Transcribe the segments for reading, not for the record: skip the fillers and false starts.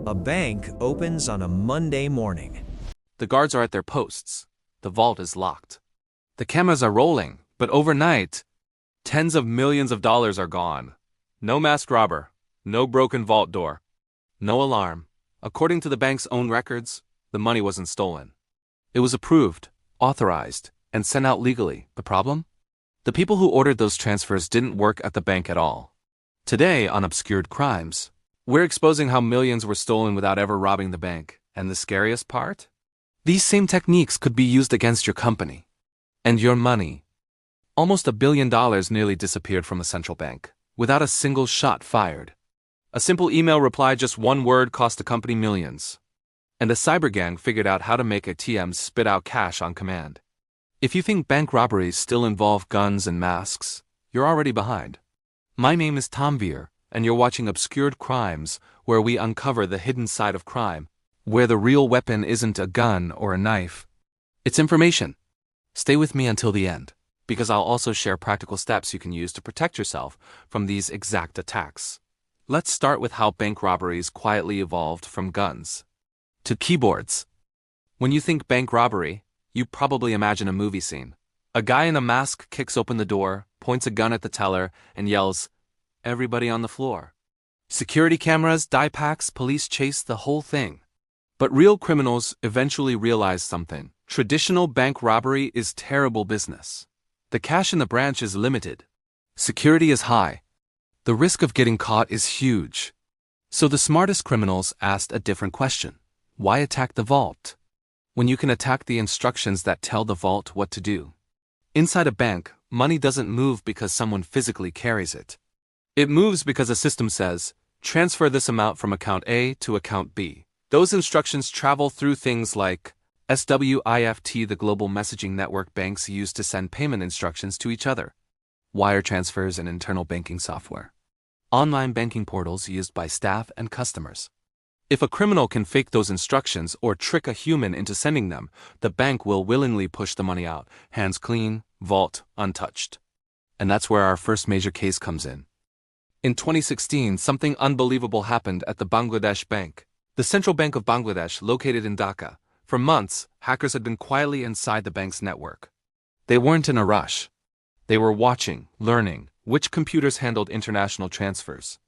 A bank opens on a Monday morning. The guards are at their posts. The vault is locked. The cameras are rolling, but overnight, tens of millions of dollars are gone. No masked robber, no broken vault door, no alarm. According to the bank's own records, the money wasn't stolen. It was approved, authorized, and sent out legally. The problem? The people who ordered those transfers didn't work at the bank at all. Today, on Obscured Crimes, we're exposing how millions were stolen without ever robbing the bank. And the scariest part? These same techniques could be used against your company. And your money. Almost $1 billion nearly disappeared from a central bank, without a single shot fired. A simple email reply, just one word, cost the company millions. And a cyber gang figured out how to make ATMs spit out cash on command. If you think bank robberies still involve guns and masks, you're already behind. My name is Tanveer, and you're watching Obscured Crimes, where we uncover the hidden side of crime, where the real weapon isn't a gun or a knife. It's information. Stay with me until the end, because I'll also share practical steps you can use to protect yourself from these exact attacks. Let's start with how bank robberies quietly evolved from guns to keyboards. When you think bank robbery, you probably imagine a movie scene. A guy in a mask kicks open the door, points a gun at the teller, and yells, "Everybody on the floor." Security cameras, die packs, police chase, the whole thing. But real criminals eventually realize something. Traditional bank robbery is terrible business. The cash in the branch is limited. Security is high. The risk of getting caught is huge. So the smartest criminals asked a different question. Why attack the vault when you can attack the instructions that tell the vault what to do? Inside a bank, money doesn't move because someone physically carries it. It moves because a system says, transfer this amount from account A to account B. Those instructions travel through things like SWIFT, the global messaging network banks use to send payment instructions to each other, wire transfers and internal banking software, online banking portals used by staff and customers. If a criminal can fake those instructions or trick a human into sending them, the bank will willingly push the money out, hands clean, vault untouched. And that's where our first major case comes in. In 2016, something unbelievable happened at the Bangladesh Bank. The Central Bank of Bangladesh, located in Dhaka. For months, hackers had been quietly inside the bank's network. They weren't in a rush. They were watching, learning, which computers handled international transfers,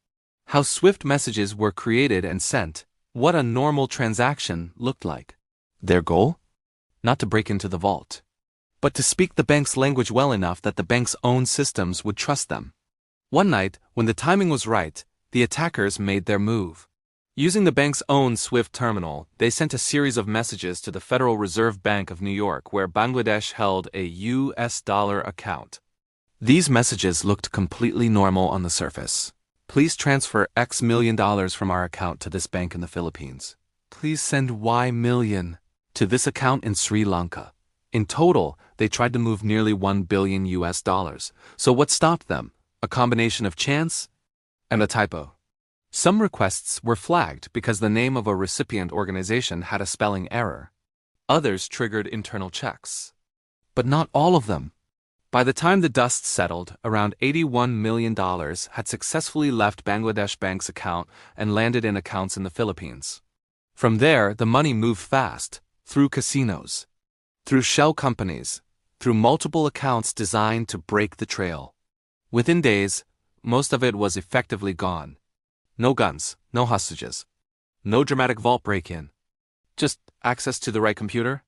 how swift messages were created and sent, what a normal transaction looked like. Their goal? Not to break into the vault, but to speak the bank's language well enough that the bank's own systems would trust them. One night, when the timing was right, the attackers made their move. Using the bank's own SWIFT terminal, they sent a series of messages to the Federal Reserve Bank of New York, where Bangladesh held a US dollar account. These messages looked completely normal on the surface. Please transfer X million dollars from our account to this bank in the Philippines. Please send Y million to this account in Sri Lanka. In total, they tried to move nearly $1 billion US. So what stopped them? A combination of chance and a typo. Some requests were flagged because the name of a recipient organization had a spelling error. Others triggered internal checks. But not all of them. By the time the dust settled, around $81 million had successfully left Bangladesh Bank's account and landed in accounts in the Philippines. From there, the money moved fast, through casinos, through shell companies, through multiple accounts designed to break the trail. Within days, most of it was effectively gone. No guns, no hostages, no dramatic vault break-in. Just access to the right computer,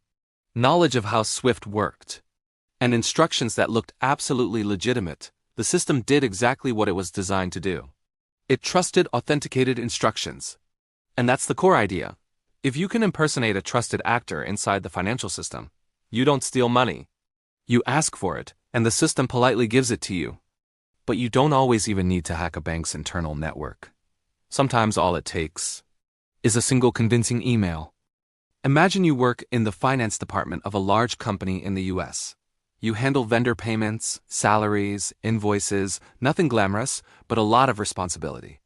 knowledge of how SWIFT worked, and instructions that looked absolutely legitimate. The system did exactly what it was designed to do. It trusted authenticated instructions. And that's the core idea. If you can impersonate a trusted actor inside the financial system, you don't steal money. You ask for it, and the system politely gives it to you. But you don't always even need to hack a bank's internal network. Sometimes all it takes is a single convincing email. Imagine you work in the finance department of a large company in the US. You handle vendor payments, salaries, invoices, nothing glamorous, but a lot of responsibility.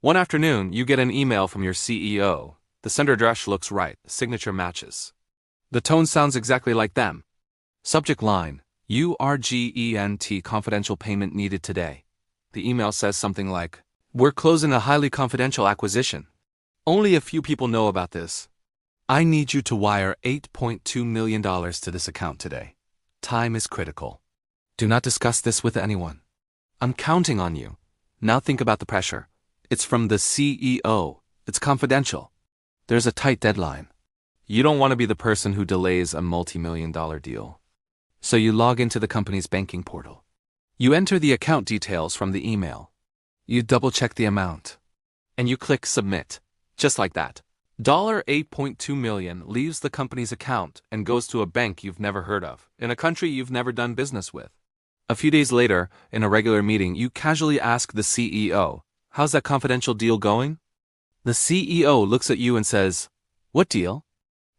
One afternoon, you get an email from your CEO. The sender address looks right, signature matches. The tone sounds exactly like them. Subject line, URGENT, confidential payment needed today. The email says something like, "We're closing a highly confidential acquisition." Only a few people know about this. I need you to wire $8.2 million to this account today. Time is critical. Do not discuss this with anyone. I'm counting on you. Now think about the pressure. It's from the CEO. It's confidential. There's a tight deadline. You don't want to be the person who delays a multi-million-dollar deal. So you log into the company's banking portal. You enter the account details from the email. You double-check the amount. And you click Submit. Just like that. $8.2 million leaves the company's account and goes to a bank you've never heard of, in a country you've never done business with. A few days later, in a regular meeting, you casually ask the CEO, "How's that confidential deal going?" The CEO looks at you and says, "What deal?"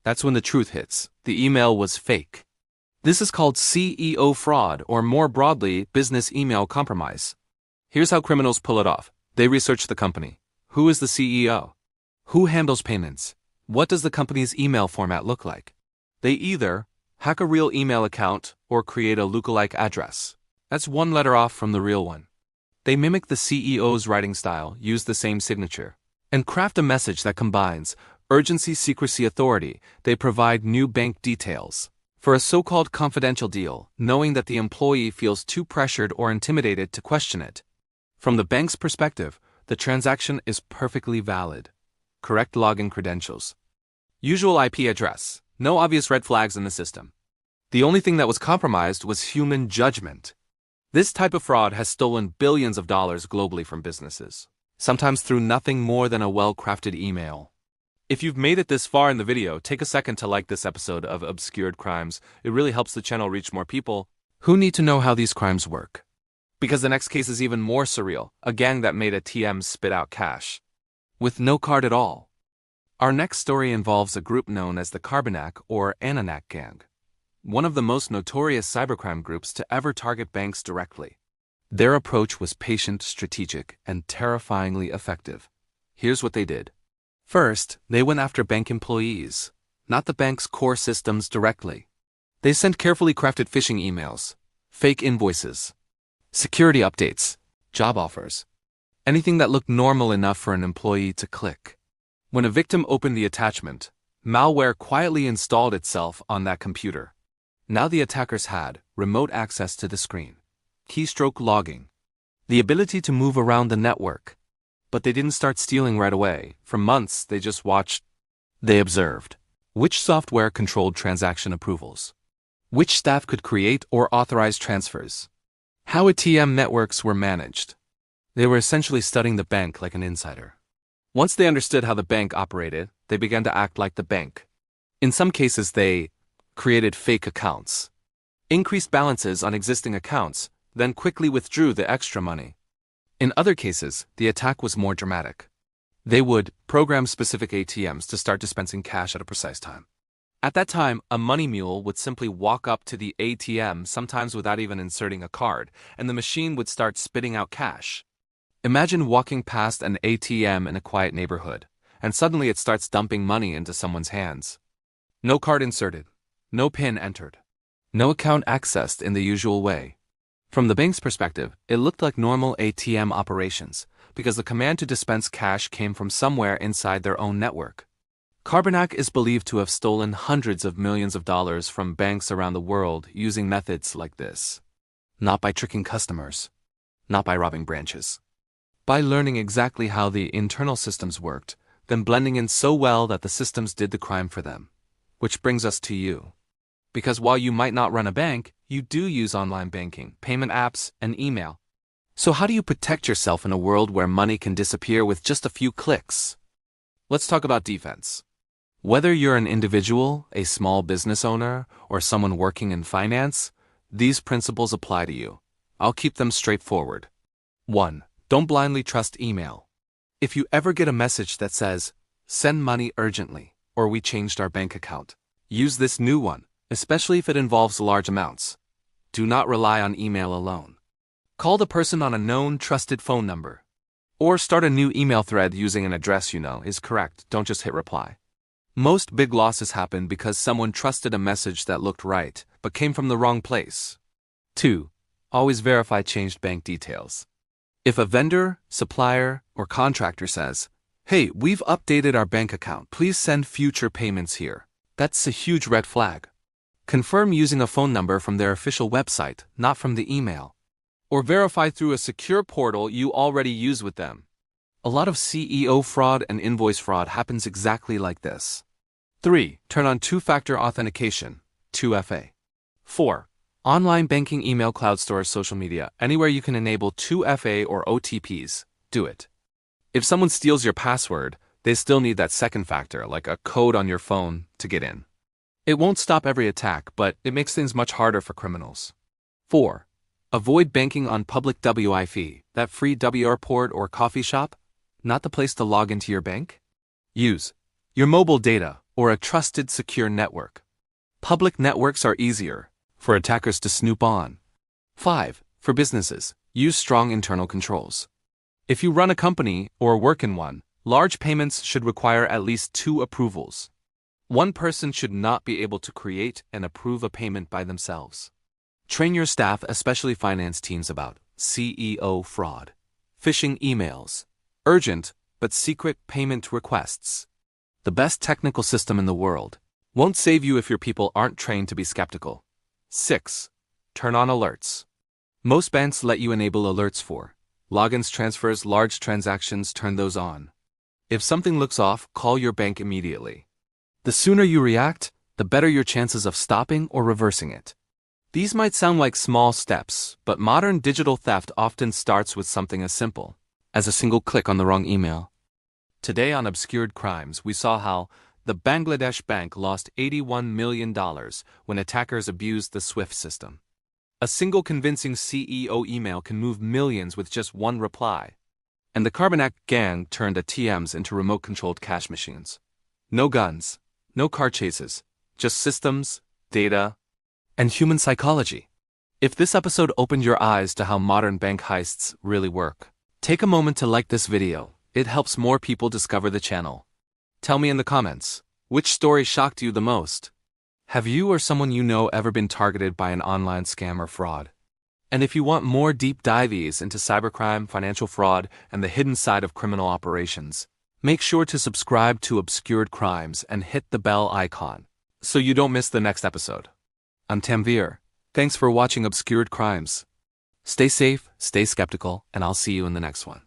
That's when the truth hits. The email was fake. This is called CEO fraud, or more broadly, business email compromise. Here's how criminals pull it off. They research the company. Who is the CEO? Who handles payments? What does the company's email format look like? They either hack a real email account or create a lookalike address. That's one letter off from the real one. They mimic the CEO's writing style, use the same signature, and craft a message that combines urgency, secrecy, authority. They provide new bank details for a so-called confidential deal, knowing that the employee feels too pressured or intimidated to question it. From the bank's perspective, the transaction is perfectly valid. Correct login credentials. Usual IP address. No obvious red flags in the system. The only thing that was compromised was human judgment. This type of fraud has stolen billions of dollars globally from businesses, sometimes through nothing more than a well-crafted email. If you've made it this far in the video, take a second to like this episode of Obscured Crimes. It really helps the channel reach more people who need to know how these crimes work. Because the next case is even more surreal, a gang that made ATMs spit out cash with no card at all. Our next story involves a group known as the Carbanak or Ananak gang, one of the most notorious cybercrime groups to ever target banks directly. Their approach was patient, strategic, and terrifyingly effective. Here's what they did. First, they went after bank employees, not the bank's core systems directly. They sent carefully crafted phishing emails, fake invoices, security updates, job offers, anything that looked normal enough for an employee to click. When a victim opened the attachment, malware quietly installed itself on that computer. Now the attackers had remote access to the screen, keystroke logging, the ability to move around the network. But they didn't start stealing right away. For months, they just watched. They observed which software controlled transaction approvals, which staff could create or authorize transfers, how ATM networks were managed. They were essentially studying the bank like an insider. Once they understood how the bank operated, they began to act like the bank. In some cases, they created fake accounts, increased balances on existing accounts, then quickly withdrew the extra money. In other cases, the attack was more dramatic. They would program specific ATMs to start dispensing cash at a precise time. At that time, a money mule would simply walk up to the ATM, sometimes without even inserting a card, and the machine would start spitting out cash. Imagine walking past an ATM in a quiet neighborhood, and suddenly it starts dumping money into someone's hands. No card inserted, no PIN entered, no account accessed in the usual way. From the bank's perspective, it looked like normal ATM operations, because the command to dispense cash came from somewhere inside their own network. Carbanak is believed to have stolen hundreds of millions of dollars from banks around the world using methods like this. Not by tricking customers, not by robbing branches. By learning exactly how the internal systems worked, then blending in so well that the systems did the crime for them. Which brings us to you. Because while you might not run a bank, you do use online banking, payment apps, and email. So how do you protect yourself in a world where money can disappear with just a few clicks? Let's talk about defense. Whether you're an individual, a small business owner, or someone working in finance, these principles apply to you. I'll keep them straightforward. 1. Don't blindly trust email. If you ever get a message that says, "Send money urgently," or "We changed our bank account," use this new one, especially if it involves large amounts. Do not rely on email alone. Call the person on a known, trusted phone number. Or start a new email thread using an address you know is correct. Don't just hit reply. Most big losses happen because someone trusted a message that looked right, but came from the wrong place. 2. Always verify changed bank details. If a vendor, supplier, or contractor says, Hey, we've updated our bank account. Please send future payments here. That's a huge red flag. Confirm using a phone number from their official website, not from the email. Or verify through a secure portal you already use with them. A lot of CEO fraud and invoice fraud happens exactly like this. 3. Turn on two-factor authentication, 2FA. 4. Online banking, email, cloud storage, social media. Anywhere you can enable 2FA or OTPs, do it. If someone steals your password, they still need that second factor, like a code on your phone, to get in. It won't stop every attack, but it makes things much harder for criminals. 4. Avoid banking on public Wi-Fi, that free WR port or coffee shop, not the place to log into your bank. Use your mobile data or a trusted secure network. Public networks are easier for attackers to snoop on. 5. For businesses, use strong internal controls. If you run a company or work in one, large payments should require at least 2 approvals. One person should not be able to create and approve a payment by themselves. Train your staff, especially finance teams, about CEO fraud, phishing emails, urgent but secret payment requests. The best technical system in the world won't save you if your people aren't trained to be skeptical. 6. Turn on alerts. Most banks let you enable alerts for logins, transfers, large transactions. Turn those on. If something looks off, call your bank immediately. The sooner you react, the better your chances of stopping or reversing it. These might sound like small steps, but modern digital theft often starts with something as simple as a single click on the wrong email. Today on Obscured Crimes, we saw how the Bangladesh bank lost $81 million when attackers abused the SWIFT system. A single convincing CEO email can move millions with just one reply. And the Carbanak gang turned ATMs into remote-controlled cash machines. No guns, no car chases, just systems, data, and human psychology. If this episode opened your eyes to how modern bank heists really work, take a moment to like this video. It helps more people discover the channel. Tell me in the comments, which story shocked you the most? Have you or someone you know ever been targeted by an online scam or fraud? And if you want more deep dives into cybercrime, financial fraud, and the hidden side of criminal operations, make sure to subscribe to Obscured Crimes and hit the bell icon so you don't miss the next episode. I'm Tanveer. Thanks for watching Obscured Crimes. Stay safe, stay skeptical, and I'll see you in the next one.